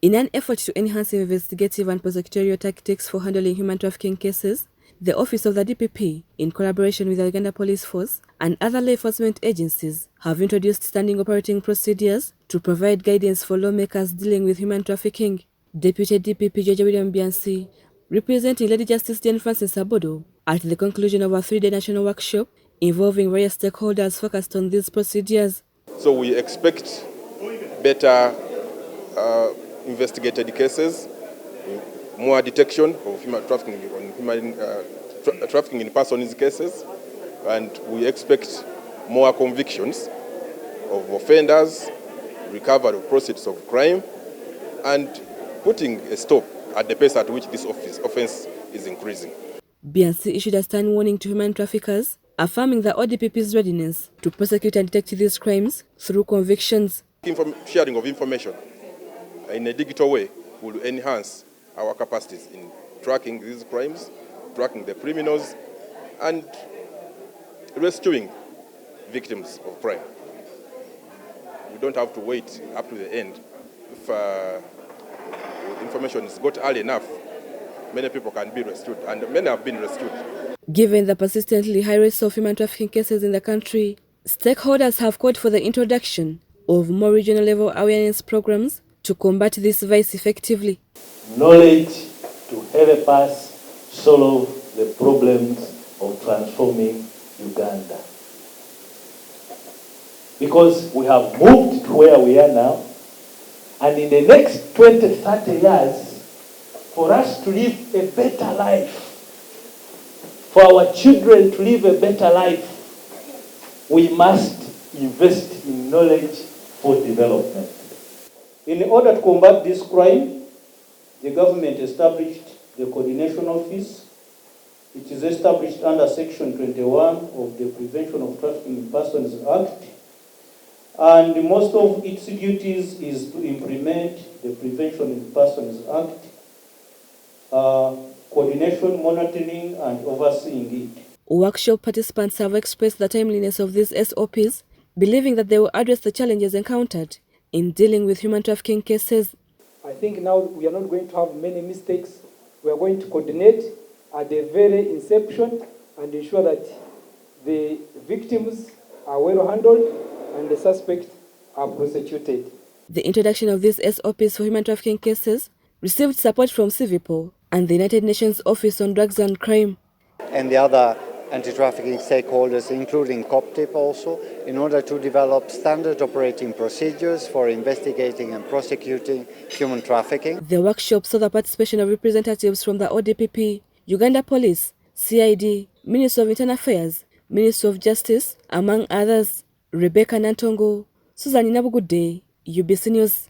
In an effort to enhance investigative and prosecutorial tactics for handling human trafficking cases, the Office of the DPP, in collaboration with the Uganda Police Force and other law enforcement agencies, have introduced standing operating procedures to provide guidance for lawmakers dealing with human trafficking. Deputy DPP Judge William Biansi, representing Lady Justice Jane Francis Abodo, at the conclusion of a 3-day national workshop involving various stakeholders focused on these procedures. So we expect better investigated cases, more detection of human trafficking trafficking in persons cases, and we expect more convictions of offenders, recovery of proceeds of crime, and putting a stop at the pace at which this offense is increasing. Biansi issued a stern warning to human traffickers, affirming the ODPP's readiness to prosecute and detect these crimes through convictions. Sharing of information in a digital way will enhance our capacities in tracking these crimes, tracking the criminals, and rescuing victims of crime. We don't have to wait up to the end. If information is got early enough, many people can be rescued, and many have been rescued. Given the persistently high rates of human trafficking cases in the country, stakeholders have called for the introduction of more regional-level awareness programs to combat this vice effectively. Knowledge to help us solve the problems of transforming Uganda. Because we have moved to where we are now, and in the next 20, 30 years, for us to live a better life, for our children to live a better life, we must invest in knowledge for development. In order to combat this crime, the government established the Coordination Office. It is established under Section 21 of the Prevention of Trafficking in Persons Act. And most of its duties is to implement the Prevention in Persons Act, coordination, monitoring, and overseeing it. Workshop participants have expressed the timeliness of these SOPs, believing that they will address the challenges encountered in dealing with human trafficking cases. I think now we are not going to have many mistakes. We are going to coordinate at the very inception and ensure that the victims are well handled and the suspects are prosecuted. The introduction of these SOPs for human trafficking cases received support from Civipol and the United Nations Office on Drugs and Crime. And the other anti-trafficking stakeholders, including COPTIP also, in order to develop standard operating procedures for investigating and prosecuting human trafficking. The workshop saw the participation of representatives from the ODPP, Uganda Police, CID, Ministry of Internal Affairs, Ministry of Justice, among others. Rebecca Nantongo, Susan Inabugude, UBC News.